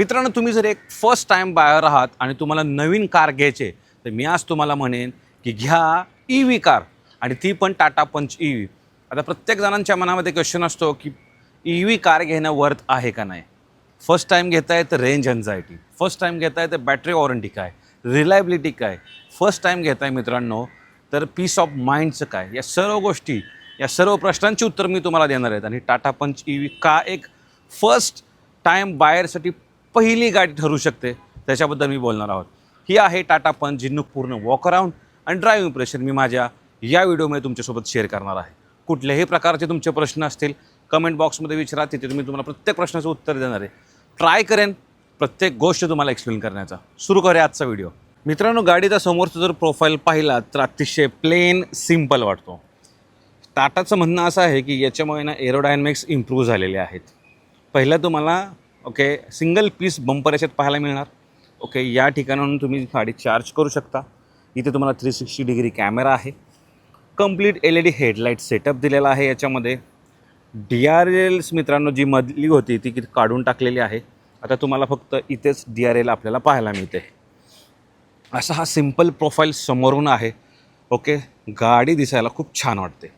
मित्रांनो, तुम्ही जर एक फर्स्ट टाइम बायर आहात आणि तुम्हाला नवीन कार घ्यायचे, तर मी आज तुम्हाला म्हणेन की घ्या EV कार, आणि ती पण टाटा पंच EV. आता प्रत्येक जणांच्या मनामध्ये क्वेश्चन असतो की EV कार घेणं वर्थ आहे का नाही. फर्स्ट टाईम घेताय तर रेंज एन्झायटी, फर्स्ट टाईम घेताय तर बॅटरी वॉरंटी काय, रिलायबिलिटी काय, फर्स्ट टाईम घेताय मित्रांनो तर पीस ऑफ माइंडचं काय, या सर्व गोष्टी, या सर्व प्रश्नांची उत्तर मी तुम्हाला देणार आहेत. आणि टाटा पंच EV का एक फर्स्ट टाईम बायरसाठी पहिली गाडी ठरू शकते त्याच्याबद्दल मी बोलणार आहोत. ही आहे टाटा पंच, जी पूर्ण वॉक अराउंड आणि ड्राईव्ह इम्प्रेशन मी माझ्या या व्हिडिओमध्ये तुमच्यासोबत शेअर करणार आहे. कुठल्याही प्रकारचे तुमचे प्रश्न असतील कमेंट बॉक्समध्ये विचारा, तिथे मी तुम्हाला प्रत्येक प्रश्नाचं उत्तर देणार आहे. ट्राय करेन प्रत्येक गोष्ट तुम्हाला एक्सप्लेन करण्याचा. सुरू करूया आजचा व्हिडिओ. मित्रांनो, गाडीचा समोरचा जर प्रोफाईल पाहिला तर अतिशय प्लेन सिम्पल वाटतो. टाटाचं म्हणणं असं आहे की याच्यामुळे ना एरोडायनॅमिक्स इम्प्रूव्ह झालेले आहेत. पहिलं तुम्हाला सिंगल पीस बंपर याच्यात पाहायला मिळणार. या ठिकाणाहून तुम्ही गाडी चार्ज करू शकता. इथे तुम्हाला 360 डिग्री कॅमेरा आहे. कंप्लीट LED हेडलाईट सेटअप दिलेला आहे. याच्यामध्ये DRLs मित्रांनो जी मधली होती ती काढून टाकलेली आहे. आता तुम्हाला फक्त इथेच DRL आपल्याला पाहायला मिळते. असा हा सिम्पल प्रोफाईल समोरून आहे. गाडी दिसायला खूप छान वाटते.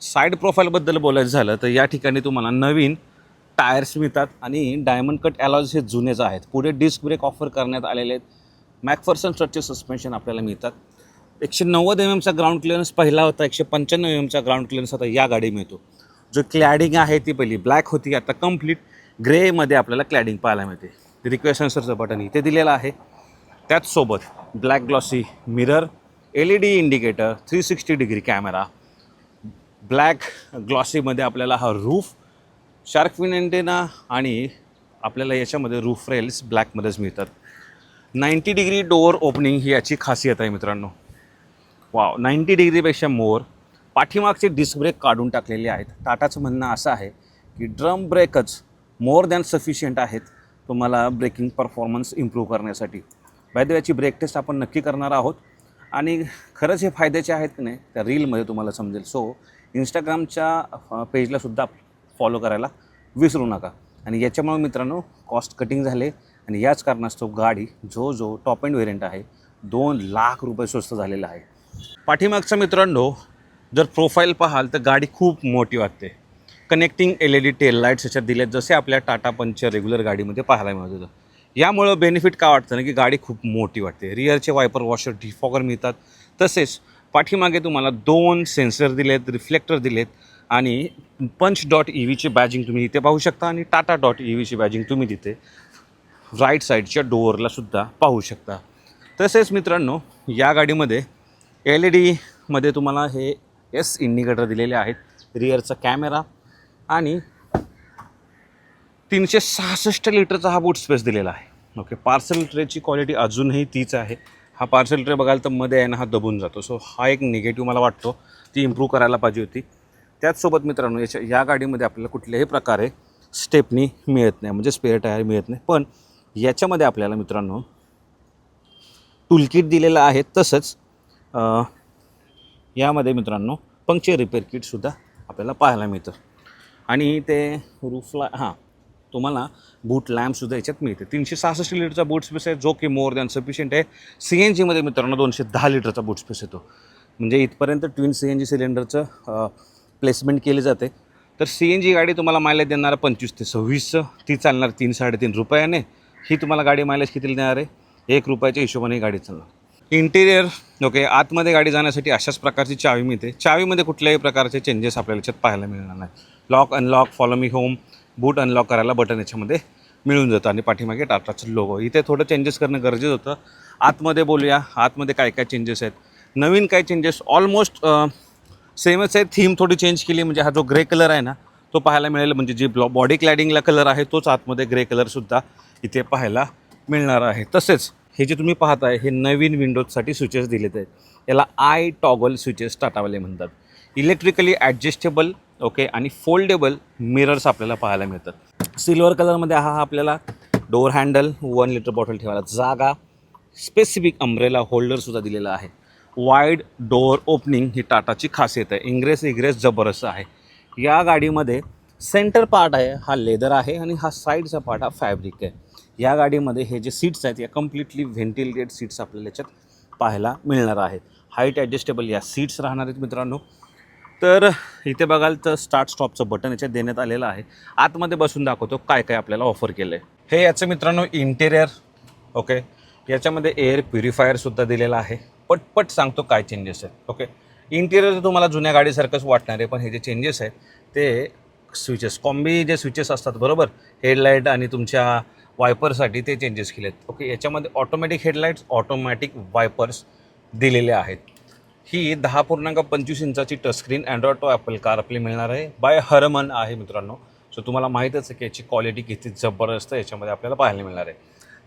साईड प्रोफाईलबद्दल बोलायचं झालं तर या ठिकाणी तुम्हाला नवीन टायर्स मिळतात आणि डायमंड कट ॲलॉयज हे जुनेच आहेत. पुढे डिस्क ब्रेक ऑफर करण्यात आलेले आहेत. मॅकफर्सन स्ट्रक्चर सस्पेन्शन आपल्याला मिळतात. 190 mmचा ग्राउंड क्लिअरन्स पहिला होता, 195 mmचा ग्राउंड क्लिअरन्स आता या गाडी मिळतो. जो क्लॅडिंग आहे ती पहिली ब्लॅक होती, आता कंप्लीट ग्रेमध्ये आपल्याला क्लॅडिंग पाहायला मिळते. रिक्वेस्ट सेन्सरचं बटन इथे दिलेलं आहे. त्याचसोबत black glossy mirror, LED indicator, 360 degree camera, black ग्लॉसीमध्ये आपल्याला हा रूफ, शार्क फिन एंटेना, आणि आपल्याला याच्यामध्ये रूफ रेल्स ब्लॅकमध्येच मिळतात. 90 डिग्री डोअर ओपनिंग ही याची खासियत आहे मित्रांनो. 90 डिग्रीपेक्षा मोर. पाठीमागचे डिस्क ब्रेक काढून टाकलेले आहेत. टाटाचं म्हणणं असं आहे की ड्रम ब्रेकच मोर दॅन सफिशियंट आहेत तुम्हाला ब्रेकिंग परफॉर्मन्स इम्प्रूव्ह करण्यासाठी. बाय द वे याची ब्रेक टेस्ट आपण नक्की करणार आहोत आणि खरंच हे फायद्याचे आहेत की नाही त्या रीलमध्ये तुम्हाला समजेल. सो इंस्टाग्रामच्या पेजलासुद्धा फॉलो करायला विसरू नका. आणि याच्यामुळे मित्रांनो कॉस्ट कटिंग झाले आणि याच कारणास्तव गाडी जो टॉप एंड व्हेरियंट आहे 2 लाख रुपये स्वस्त झालेला आहे. पाठीमागचं मित्रांनो जर प्रोफाईल पाहाल तर गाडी खूप मोठी वाटते. कनेक्टिंग LED टेल लाईट्स याच्यात दिलेत, जसे आपल्या टाटा पंचच्या रेग्युलर गाडीमध्ये पाहायला मिळत होतं. यामुळं बेनिफिट का वाटतं ना की गाडी खूप मोठी वाटते. रिअरचे वायपर वॉशर डिफॉगर मिळतात. तसेच पाठीमागे तुम्हाला 2 सेन्सर दिलेत, रिफ्लेक्टर दिलेत, आणि punch.ev बॅजिंग तुम्ही इथे पाहू शकता आणि टाटा.ev बॅजिंग तुम्ही तिथे राईट साईडच्या डोअरलासुद्धा पाहू शकता. तसेच मित्रांनो या गाडीमध्ये LEDमध्ये तुम्हाला हे S इंडिकेटर दिलेले आहेत. रिअरचा कॅमेरा आणि 366 लिटरचा हा बूट स्पेस दिलेला आहे. पार्सल ट्रेची क्वालिटी अजूनही तीच आहे. हा पार्सल ट्रे बघाल तर मध्ये आहे ना हा दबून जातो. सो हा एक निगेटिव्ह मला वाटतो, ती इम्प्रूव्ह करायला पाहिजे होती. त्याचसोबत मित्रांनो या गाडीमध्ये आपल्याला कुठल्याही प्रकारे स्टेपनी मिळत नाही, म्हणजे स्पेअर टायर मिळत नाही. पण याच्यामध्ये आपल्याला मित्रांनो टूलकिट दिलेलं आहे. तसंच यामध्ये मित्रांनो पंक्चर रिपेअर किटसुद्धा आपल्याला पाहायला मिळतं. आणि ते रूफला तुम्हाला बूट लॅम्पसुद्धा याच्यात मिळते. 366 लिटरचा बूट स्पेस आहे, जो की मोर दॅन सफिशियंट आहे. CNGमध्ये मित्रांनो 210 लिटरचा बूट स्पेस येतो. म्हणजे इथपर्यंत ट्विन CNG सिलेंडरचं प्लेसमेंट केली जाते. तर CNG गाडी तुम्हाला मायलेज देणार 25 ते 26, ती चालणार 3-3.5 रुपयाने. ही तुम्हाला गाडी मायलेज किती देणार आहे? 1 रुपयाच्या हिशोबाने गाडी चालणार. इंटिरियर आतमध्ये गाडी जाण्यासाठी अशाच प्रकारची चावी मिळते. चावीमध्ये कुठल्याही प्रकारचे चेंजेस आपल्याला याच्यात पाहायला मिळणार नाही. Lock unlock, follow me home, boot unlock करायला बटन याच्यामध्ये मिळून जातं आणि पाठीमागे टाटाचं लोगो. इथे थोडं चेंजेस करणं गरजेचं होतं. आतमध्ये बोलूया, आतमध्ये काय काय चेंजेस आहेत. नवीन काय चेंजेस ऑलमोस्ट सेमच आहे. थीम थोडी चेंज केली, म्हणजे हा जो ग्रे कलर आहे ना तो पाहायला मिळेल. म्हणजे जी बॉडी क्लॅडिंगला कलर आहे तोच आतमध्ये ग्रे कलरसुद्धा इथे पाहायला मिळणार आहे. तसेच हे जे तुम्ही पाहताय हे नवीन विंडोजसाठी स्विचेस दिलेत आहेत. याला आय टॉगल स्विचेस टाटावाले म्हणतात. इलेक्ट्रिकली ॲडजस्टेबल आणि फोल्डेबल मिरर्स आपल्याला पाहायला मिळतात. सिल्वर कलरमध्ये हा आपल्याला डोअर हँडल, 1 लिटर बॉटल ठेवायला जागा, स्पेसिफिक अम्ब्रेला होल्डरसुद्धा दिलेला आहे. वाईड डोअर ओपनिंग ही टाटाची खासियत आहे. इग्रेस जबरदस्त आहे. या गाडीमध्ये सेंटर पार्ट आहे हा लेदर आहे आणि हा साईडचा पार्ट हा फॅब्रिक आहे. या गाडीमध्ये हे जे सीट्स आहेत या कम्प्लिटली व्हेंटिलेटेड सीट्स आपल्याला याच्यात पाहायला मिळणार आहेत. हाईट ॲडजस्टेबल या सीट्स राहणार आहेत मित्रांनो. तर इथे बघाल तर स्टार्ट स्टॉपचं बटन याच्यात देण्यात आलेलं आहे. आतमध्ये बसून दाखवतो काय काय आपल्याला ऑफर केलं आहे. हे याचं मित्रांनो इंटेरियर. ओके, याच्यामध्ये एअर प्युरिफायरसुद्धा दिलेला आहे. पटपट सांगतो काय चेंजेस आहेत. ओके, इंटेरियर तुम्हाला जुन्या गाडीसारखंच वाटणार आहे, पण हे जे चेंजेस आहेत ते स्विचेस कॉम्बी जे स्विचेस असतात बरोबर, हेडलाईट आणि तुमच्या वायपरसाठी ते चेंजेस केले आहेत. ओके, याच्यामध्ये ऑटोमॅटिक हेडलाईट्स, ऑटोमॅटिक वायपर्स दिलेले आहेत. ही 10.25 इंचाची touchscreen Android to Apple car आपली मिळणार आहे. बाय हरमन आहे मित्रांनो. सो तुम्हाला माहीतच आहे की याची क्वालिटी किती जबरदस्त याच्यामध्ये आपल्याला पाहायला मिळणार आहे.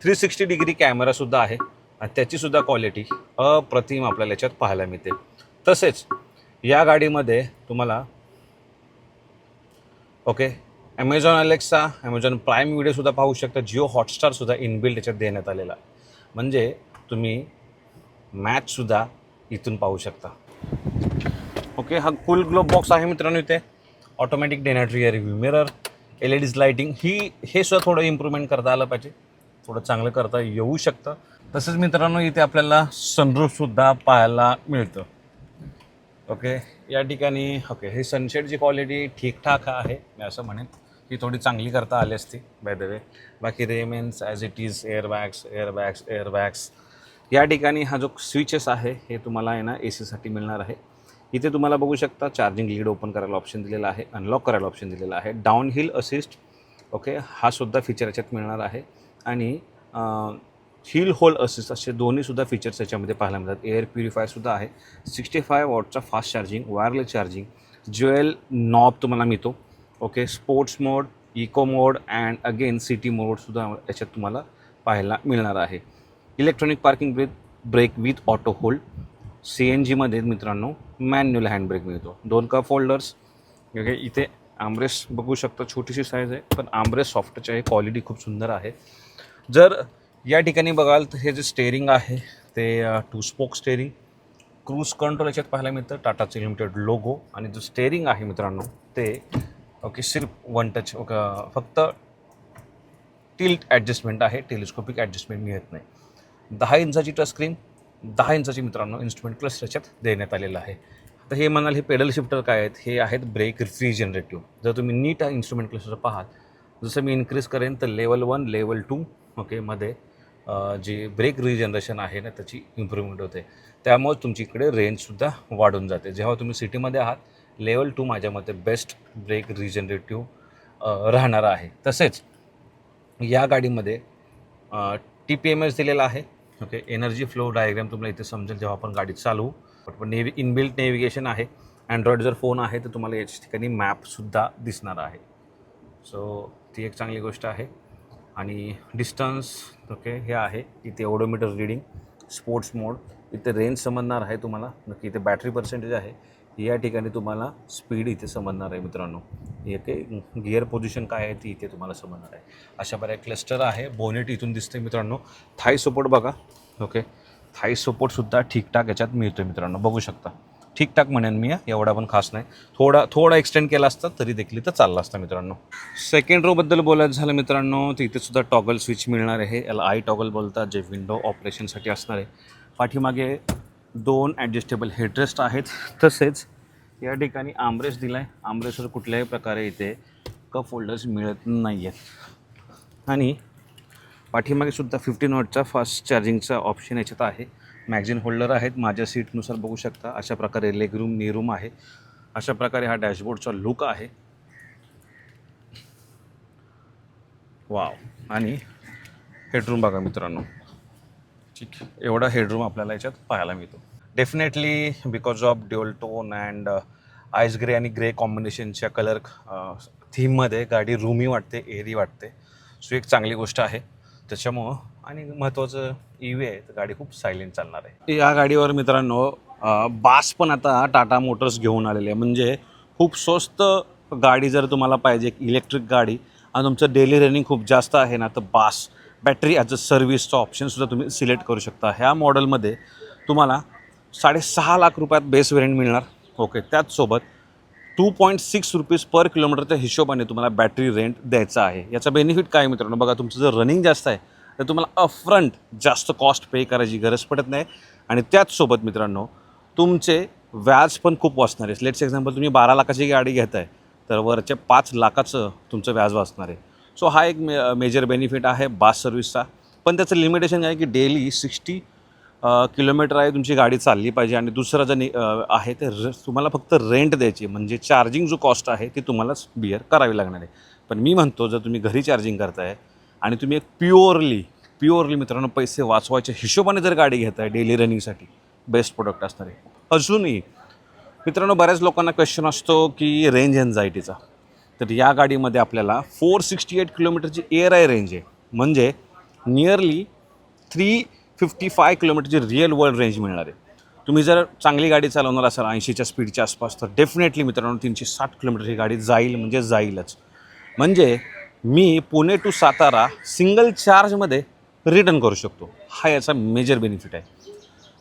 360 डिग्री कॅमेरासुद्धा आहे आणि त्याचीसुद्धा क्वालिटी अप्रतिम आपल्याला याच्यात पाहायला मिळते. तसेच या गाडीमध्ये तुम्हाला okay Amazon Alexa, Amazon prime व्हिडिओसुद्धा पाहू शकता. जिओ हॉटस्टारसुद्धा इनबिल्ट याच्यात देण्यात आलेला आहे. म्हणजे तुम्ही मॅचसुद्धा इथून पाहू शकता. ओके, हा फुल ग्लोब बॉक्स आहे मित्रांनो. इथे automatic day night rear view mirror, LEDज लाईटिंग, हे सुद्धा थोडं इम्प्रूव्हमेंट करता आलं पाहिजे, थोडं चांगलं करता येऊ शकतं. तसंच मित्रांनो इथे आपल्याला सनरूफसुद्धा पाहायला मिळतं. ओके, या ठिकाणी ओके ही सनशेडची क्वालिटी ठीकठाक आहे, मी असं म्हणेन की थोडी चांगली करता आली असती बाय द वे. बाकी रेमेन्स ॲज इट इज, एअरबॅग्स. या ठिकाणी हा जो स्विचेस आहे हे तुम्हाला आहे ना AC साठी मिळणार आहे. इथे तुम्हाला बघू शकता चार्जिंग लीड ओपन करायला ऑप्शन दिलेला आहे, अनलॉक करायला ऑप्शन दिलेला आहे, डाऊन हिल असिस्ट. ओके, हा सुद्धा फीचर याच्यात मिळणार आहे. आणि हिल होल्ड असिस्ट असे दोन्हीसुद्धा फीचर्स याच्यामध्ये पाहायला मिळतात. एअर प्युरिफायरसुद्धा आहे. 65 वॉटचा fast charging, wireless charging, jewel knob तुम्हाला मिळतो. Okay, sports mode, eco mode and again city मोडसुद्धा याच्यात तुम्हाला पाहायला मिळणार आहे. Electronic parking brake with auto hold. CNGमध्ये मित्रांनो मॅन्युअल हँडब्रेक मिळतो. 2 कप होल्डर्स. ओके, इथे आर्मरेस्ट बघू शकता, छोटीशी साईज आहे पण आर्मरेस्ट सॉफ्टची आहे, क्वालिटी खूप सुंदर आहे. जर या ठिकाणी बघाल तर हे जे स्टेअरिंग आहे ते 2 स्पोक स्टेअरिंग, क्रूज कंट्रोल याच्यात पाहायला मिळतं, टाटाचे लिमिटेड लोगो. आणि जो स्टेअरिंग आहे मित्रांनो ते ओके सिर्फ 1 टच, फक्त टिल्ट ॲडजस्टमेंट आहे, टेलिस्कोपिक ॲडजस्टमेंट मिळत नाही. 10 इंचाची टचस्क्रीन, 10 इंचाची मित्रांनो इन्स्ट्रुमेंट क्लस्टर याच्यात देण्यात आलेलं आहे. तर हे म्हणाल हे पेडल शिफ्टर काय आहेत, हे आहेत ब्रेक रिजनरेटिव्ह. जर तुम्ही नीट इन्स्ट्रुमेंट क्लस्टर पाहाल, जसं मी इन्क्रीज करेन तर लेवल 1, लेवल 2 ओके मध्ये जी ब्रेक रिजनरेशन आहे ना त्याची इम्प्रूव्हमेंट होते. त्यामुळे तुमची इकडे रेंजसुद्धा वाढून जाते. जेव्हा तुम्ही सिटीमध्ये आहात, लेवल 2 माझ्या मते बेस्ट ब्रेक रिजनरेटिव्ह राहणार आहे. तसेच या गाडीमध्ये TPMS दिलेला आहे. ओके, एनर्जी फ्लो डायग्राम तुम्हाला इथे समजेल जेव्हा आपण गाडी चालवू. पण इनबिल्ट नेव्हिगेशन आहे. अँड्रॉइड जर फोन आहे तर तुम्हाला याच्या ठिकाणी मॅपसुद्धा दिसणार आहे. सो ती एक चांगली गोष्ट आहे. आणि डिस्टन्स ओके हे आहे. इथे ओडोमीटर रिडिंग, स्पोर्ट्स मोड, इथे रेंज समजणार आहे तुम्हाला. नक्की इथे बॅटरी पर्सेंटेज आहे. या ठिकाणी तुम्हाला स्पीड इथे समजणार आहे मित्रांनो. इथे गिअर पोझिशन काय आहे ती इथे तुम्हाला समजणार आहे. अशा बऱ्या क्लस्टर आहे. बोनेट इथून दिसते मित्रांनो. थाई सपोर्ट बघा. ओके, थाई सपोर्टसुद्धा ठीकठाक याच्यात मिळतो मित्रांनो, बघू शकता. ठीकठाक म्हणेन मी, एवढा पण खास नाही. थोडा एक्सटेंड केला असता तरी देखील तर चालला असता मित्रांनो. सेकंड रोबद्दल बोलायचं झालं मित्रांनो तर इथेसुद्धा टॉगल स्विच मिळणार आहे. याला आय टॉगल बोलतात, जे विंडो ऑपरेशनसाठी असणार आहे. पाठीमागे 2 ॲडजस्टेबल हेडरेस्ट आहेत. तसेच या ठिकाणी आर्मरेस्ट दिला आहे. आर्मरेस्टवर कुठल्याही प्रकारे इथे कप होल्डर्स मिळत नाही आहेत. आणि पाठीमागेसुद्धा 15 वॉटचा फास्ट चार्जिंगचा ऑप्शन याच्यात आहे. मॅगझिन होल्डर आहेत. माझ्या सीटनुसार बघू शकता अशा प्रकारे लेग रूम, नी रूम आहे. अशा प्रकारे हा डॅशबोर्डचा लुक आहे. वाव. आणि हेडरूम बघा मित्रांनो. ठीक, एवढा हेडरूम आपल्याला याच्यात पाहायला मिळतो. Definitely because of dual tone and ice grey आणि ग्रे कॉम्बिनेशनच्या कलर थीममध्ये गाडी रूमी वाटते, एअरी वाटते. सो एक चांगली गोष्ट आहे त्याच्यामुळं. आणि महत्त्वाचं EV आहे तर गाडी खूप सायलेंट चालणार आहे. या गाडीवर मित्रांनो बास पण आता टाटा मोटर्स घेऊन आलेले आहे. म्हणजे खूप स्वस्त गाडी जर तुम्हाला पाहिजे, इलेक्ट्रिक गाडी आणि तुमचं डेली रनिंग खूप जास्त आहे ना, तर बास बॅटरी ॲज अ सर्व्हिसचा ऑप्शनसुद्धा तुम्ही सिलेक्ट करू शकता. ह्या मॉडेलमध्ये तुम्हाला 6.5 लाख रुपयात बेस व्हेरियंट मिळणार. ओके, त्याचसोबत ₹2.6 पर किलोमीटरच्या हिशोबाने तुम्हाला बॅटरी रेंट द्यायचा आहे. याचा बेनिफिट काय मित्रांनो, बघा तुमचं जर रनिंग जास्त आहे तर तुम्हाला अपफ्रंट जास्त कॉस्ट पे करायची गरज पडत नाही. आणि त्याचसोबत मित्रांनो तुमचे व्याज पण खूप वाचणार आहे. लेट्स एक्झाम्पल तुम्ही 12 लाखाची गाडी घेताय तर वरच्या 5 लाखाचं तुमचं व्याज वाचणार आहे. सो हा एक मेजर बेनिफिट आहे बास सर्व्हिसचा. पण त्याचं लिमिटेशन आहे की डेली 60 किलोमीटर आहे तुमची गाडी चालली पाहिजे. आणि दुसरं जर आहे ते तुम्हाला फक्त रेंट द्यायची, म्हणजे चार्जिंग जो कॉस्ट आहे ती तुम्हालाच बिअर करावी लागणार आहे. पण मी म्हणतो जर तुम्ही घरी चार्जिंग करताय आणि तुम्ही एक प्युअरली मित्रांनो पैसे वाचवायच्या हिशोबाने जर गाडी घेताय डेली रनिंगसाठी, बेस्ट प्रोडक्ट असणार आहे. अजूनही मित्रांनो बऱ्याच लोकांना क्वेश्चन असतो की रेंज एन्झायटीचा. तर या गाडीमध्ये आपल्याला 468 किलोमीटरची एअर आय रेंज आहे, म्हणजे नियरली 355 किलोमीटरची रिअल वर्ल्ड रेंज मिळणार आहे. तुम्ही जर चांगली गाडी चालवणार असाल 80च्या स्पीडच्या आसपास तर डेफिनेटली मित्रांनो 360 किलोमीटर ही गाडी जाईल म्हणजे जाईलच. म्हणजे मी पुणे टू सातारा सिंगल चार्जमध्ये रिटर्न करू शकतो. हा याचा मेजर बेनिफिट आहे.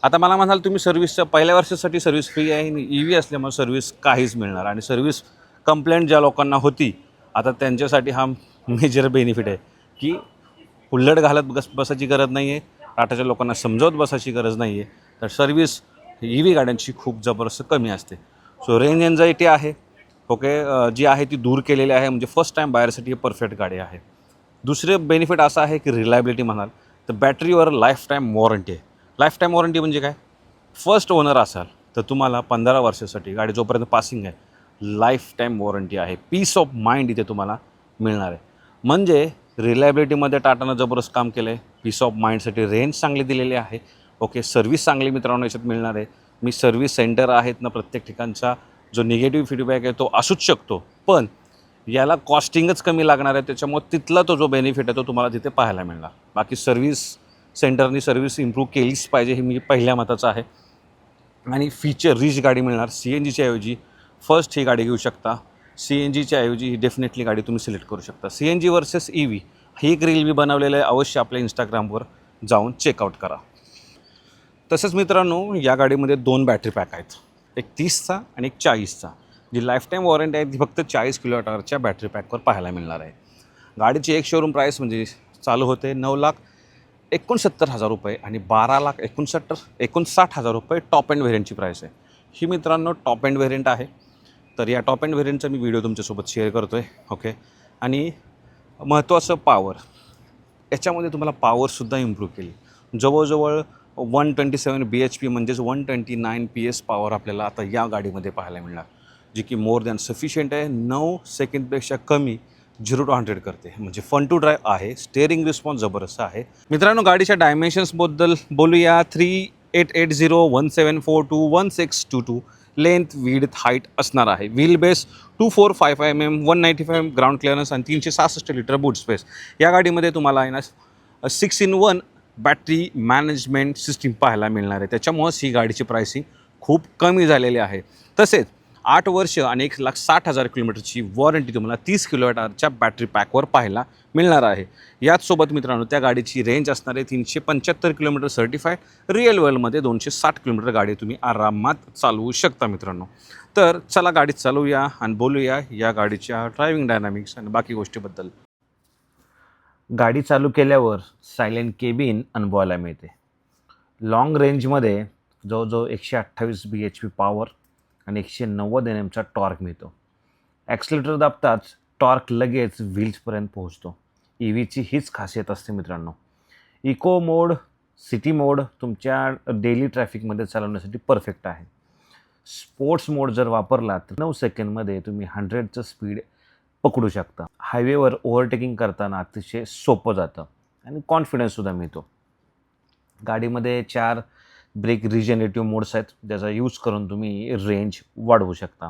आता मला म्हणाल तुम्ही सर्व्हिसच्या पहिल्या वर्षासाठी सर्व्हिस फ्री आहे आणि ई व्ही असल्यामुळे सर्व्हिस काहीच मिळणार. आणि सर्व्हिस कंप्लेंट ज्या लोकांना होती आता त्यांच्यासाठी हा मेजर बेनिफिट आहे की हुल्लड घालत बसायची गरज नाही आहे, टाटाच्या लोकांना समजावत बसायची गरज नाही आहे. तर सर्व्हिस ई व्ही गाड्यांची खूप जबरदस्त कमी असते. सो रेंज एन्झायटी आहे ओके जी आहे ती दूर केलेली आहे. म्हणजे फर्स्ट टाईम बायरसाठी ही परफेक्ट गाडी आहे. दुसरे बेनिफिट असं आहे की रिलायबिलिटी म्हणाल तर बॅटरीवर लाईफ टाईम वॉरंटी आहे. लाईफ टाईम वॉरंटी म्हणजे काय, फर्स्ट ओनर असाल तर तुम्हाला 15 वर्षासाठी गाडी जोपर्यंत पासिंग आहे लाईफ टाईम वॉरंटी आहे. पीस ऑफ माइंड इथे तुम्हाला मिळणार आहे. म्हणजे रिलायबिलिटीमध्ये टाटानं जबरदस्त काम केलं आहे. पीस ऑफ माइंडसाठी रेंज चांगली दिलेली आहे. ओके सर्व्हिस चांगली मित्रांनो याच्यात मिळणार आहे. मी सर्व्हिस सेंटर आहेत ना प्रत्येक ठिकाणचा जो निगेटिव्ह फीडबॅक आहे तो असूच शकतो, पण याला कॉस्टिंगच कमी लागणार आहे. त्याच्यामुळे तिथला तो जो बेनिफिट आहे तो तुम्हाला तिथे पाहायला मिळणार. बाकी सर्व्हिस सेंटरनी सर्व्हिस इम्प्रूव्ह केलीच पाहिजे हे मी पहिल्या मताचं आहे. आणि फीचर रिच गाडी मिळणार. सी एन जीच्या ऐवजी फर्स्ट ही गाडी घेऊ शकता. सी एन जीच्या ऐवजी ही डेफिनेटली गाडी तुम्ही सिलेक्ट करू शकता. C N G versus E V ही एक रील मी बनवलेलं आहे, अवश्य आपल्या इंस्टाग्रामवर जाऊन चेकआउट करा. तसंच मित्रांनो या गाडीमध्ये 2 बॅटरी पॅक आहेत, एक 30चा आणि एक 40चा. जी लाईफ टाईम वॉरंटी आहे ती फक्त 40 किलोवॅटवरच्या बॅटरी पॅकवर पाहायला मिळणार आहे. गाडीची एक शोरूम प्राईस म्हणजे चालू होते 9,69,000 रुपये आणि 12,59,000 रुपये टॉप एंड व्हेरियंटची प्राईस आहे. ही मित्रांनो टॉप एंड व्हेरियंट आहे. तर या टॉप एंड व्हेरियंटचा मी व्हिडिओ तुमच्यासोबत शेअर करतो आहे. ओके आणि महत्त्वाचं पॉवर, याच्यामध्ये तुम्हाला पॉवरसुद्धा इम्प्रूव्ह केली. जवळजवळ 127 BHP म्हणजेच 129 PS पॉवर आपल्याला आता या गाडीमध्ये पाहायला मिळणार, जी की मोर दॅन सफिशियंट आहे. 9 सेकंडपेक्षा कमी 0 to 100 करते, म्हणजे फन टू ड्राईव्ह आहे. स्टेअरिंग रिस्पॉन्स जबरदस्त आहे. मित्रांनो गाडीच्या डायमेन्शन्सबद्दल बोलूया. 388017421622 लेंथ विड्थ हाईट असणार आहे. Wheel base 2455 mm 195 ground clearance आणि 366 लिटर बूट स्पेस. या गाडीमध्ये तुम्हाला आहे ना 6-in-1 बॅटरी मॅनेजमेंट सिस्टीम पाहायला मिळणार आहे. त्याच्यामुळंच ही गाडीची प्राइसिंग खूप कमी झालेली आहे. तसेच 8 वर्ष आणि 1,60,000 किलोमीटरची वॉरंटी तुम्हाला 30 किलोवॅटच्या बॅटरी पॅकवर पाहायला मिळणार आहे. याचसोबत मित्रांनो त्या गाडीची रेंज असणार आहे 375 किलोमीटर सर्टिफाईड. रिअल वर्ल्डमध्ये 260 किलोमीटर गाडी तुम्ही आरामात चालवू शकता मित्रांनो. तर चला गाडी चालवूया आणि बोलूया या गाडीच्या ड्रायव्हिंग डायनामिक्स आणि बाकी गोष्टीबद्दल. गाडी चालू केल्यावर सायलेंट केबिन अनुभवायला मिळते. लाँग रेंजमध्ये जवळजवळ 128 BHP पॉवर आणि 190 Nmचा टॉर्क मिळतो. ॲक्सिलेटर दाबताच टॉर्क लगेच व्हील्सपर्यंत पोहोचतो. ई व्हीची हीच खासियत असते मित्रांनो. इको मोड, सिटी मोड तुमच्या डेली ट्रॅफिकमध्ये चालवण्यासाठी परफेक्ट आहे. स्पोर्ट्स मोड जर वापरला तर 9 सेकंडमध्ये तुम्ही 100चं स्पीड पकडू शकता. हायवेवर ओव्हरटेकिंग करताना अतिशय सोपं जातं आणि कॉन्फिडन्ससुद्धा मिळतो. गाडीमध्ये 4 ब्रेक रिजनरेटिव्ह मोड्स आहेत, ज्याचा यूज करून तुम्ही रेंज वाढवू शकता.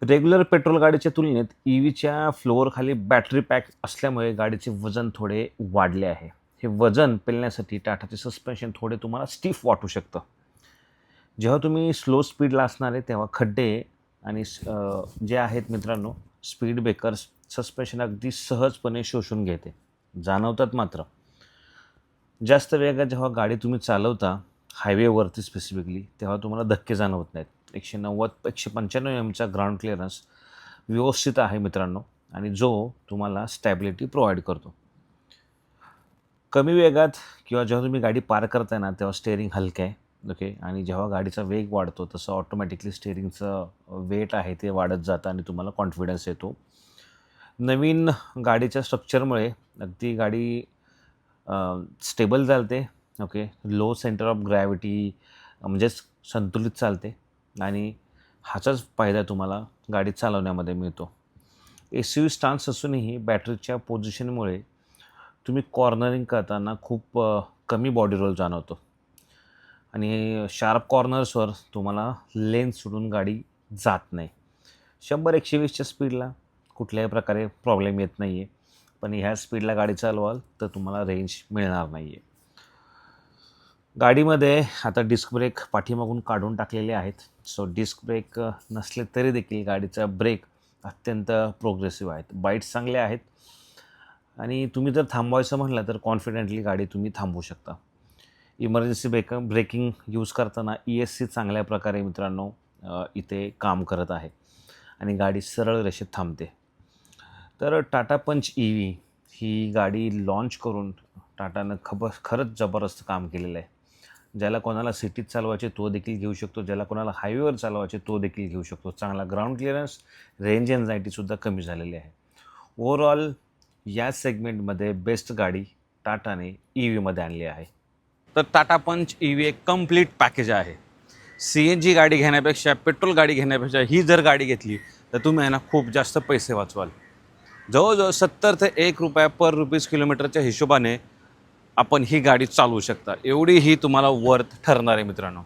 रेग्युलर पेट्रोल गाडीच्या तुलनेत ई व्हीच्या फ्लोअरखाली बॅटरी पॅक असल्यामुळे गाडीचे वजन थोडे वाढले आहे. हे वजन पेलण्यासाठी टाटाचे सस्पेन्शन थोडे तुम्हाला स्टिफ वाटू शकतं. जेव्हा तुम्ही स्लो स्पीडला असणार आहे तेव्हा खड्डे आणि जे आहेत मित्रांनो स्पीड ब्रेकर्स सस्पेन्शन अगदी सहजपणे शोषून घेते, जाणवतात. मात्र जास्त वेगात जेव्हा गाडी तुम्ही चालवता हायवेवरती स्पेसिफिकली तेव्हा तुम्हाला धक्के जाणवत नाहीत. 190 195 एमचा ग्राउंड क्लिअरन्स व्यवस्थित आहे मित्रांनो, आणि जो तुम्हाला स्टॅबिलिटी प्रोव्हाइड करतो. कमी वेगात किंवा जेव्हा तुम्ही गाडी पार करताय ना, तेव्हा स्टेअरिंग हलकं आहे. ओके, आणि जेव्हा गाडीचा वेग वाढतो तसं ऑटोमॅटिकली स्टेअरिंगचं वेट आहे ते वाढत जातं आणि तुम्हाला कॉन्फिडन्स येतो. नवीन गाडीच्या स्ट्रक्चरमुळे अगदी गाडी स्टेबल चालते. Okay, low centre of gravity म्हणजेच संतुलित चालते, आणि ह्याचाच फायदा तुम्हाला गाडी चालवण्यामध्ये मिळतो. SUV स्टान्स असूनही बॅटरीच्या पोझिशनमुळे तुम्ही कॉर्नरिंग करताना खूप कमी बॉडी रोल जाणवतो, आणि शार्प कॉर्नर्सवर तुम्हाला लेन सोडून गाडी जात नाही. 100-120च्या स्पीडला कुठल्याही प्रकारे प्रॉब्लेम येत नाही आहे, पण ह्या स्पीडला गाडी चालवाल तर तुम्हाला रेंज मिळणार नाही आहे. गाडीमध्ये आता डिस्क ब्रेक पाठीमागून काढून टाकलेले आहेत. सो डिस्क ब्रेक नसले तरी देखील गाडीचा ब्रेक अत्यंत प्रोग्रेसिव्ह आहेत. बाईट्स चांगले आहेत, आणि तुम्ही जर थांबवायचं म्हटलं तर कॉन्फिडेंटली गाडी तुम्ही थांबवू शकता. इमर्जन्सी ब्रेकिंग यूज करताना ESC चांगल्या प्रकारे मित्रांनो इथे काम करत आहे, आणि गाडी सरळ रेषेत थांबते. तर टाटा पंच EV ही गाडी लॉन्च करून टाटानं खरंच जबरदस्त काम केलेलं आहे. ज्याला कोणाला सिटीत चालवायचे तो देखील घेऊ शकतो, ज्याला कोणाला हायवेवर चालवायचे तो देखील घेऊ शकतो. चांगला ग्राउंड क्लिअरन्स, रेंज एन्झायटीसुद्धा कमी झालेली आहे. ओव्हरऑल या सेगमेंटमध्ये बेस्ट गाडी टाटाने EVमध्ये आणली आहे. तर टाटा पंच EV एक कंप्लीट पॅकेज आहे. CNG गाडी घेण्यापेक्षा, पेट्रोल गाडी घेण्यापेक्षा ही जर गाडी घेतली तर तुम्ही ना खूप जास्त पैसे वाचवाल. जवळजवळ 70 ते ₹1 पर रुपीज किलोमीटरच्या हिशोबाने आपण ही गाडी चालवू शकता. एवढी ही तुम्हाला वर्थ ठरणार आहे मित्रांनो.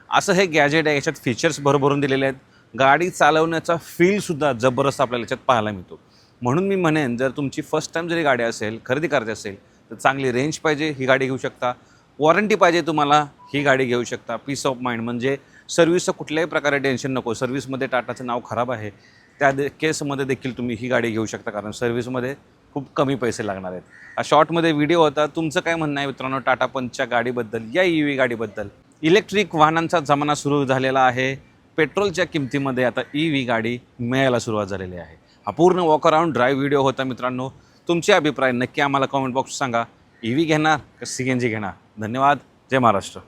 असं हे गॅजेट आहे, याच्यात फीचर्स भरभरून दिलेले आहेत. गाडी चालवण्याचा फीलसुद्धा जबरदस्त आपल्याला याच्यात पाहायला मिळतो. म्हणून मी म्हणेन, जर तुमची फर्स्ट टाईम जरी गाडी असेल, खरेदी करायची असेल, तर चांगली रेंज पाहिजे ही गाडी घेऊ शकता. वॉरंटी पाहिजे तुम्हाला ही गाडी घेऊ शकता. पीस ऑफ माइंड म्हणजे सर्व्हिसचं कुठल्याही प्रकारे टेन्शन नको. सर्व्हिसमध्ये टाटाचं नाव खराब आहे, त्या केसमध्ये देखील तुम्ही ही गाडी घेऊ शकता, कारण सर्व्हिसमध्ये खूप कमी पैसे लागणार आहेत. हा शॉर्टमध्ये व्हिडिओ होता. तुमचं काय म्हणणं आहे मित्रांनो टाटा पंचच्या गाडीबद्दल, या EV गाडीबद्दल? इलेक्ट्रिक वाहनांचा जमाना सुरू झालेला आहे. पेट्रोलच्या किमतीमध्ये आता EV गाडी मिळायला सुरुवात झालेली आहे. हा पूर्ण वॉक अराउंड ड्राईव्ह व्हिडिओ होता मित्रांनो. तुमचे अभिप्राय नक्की आम्हाला कमेंट बॉक्स सांगा. EV घेणार का CNG घेणार? धन्यवाद. जय महाराष्ट्र.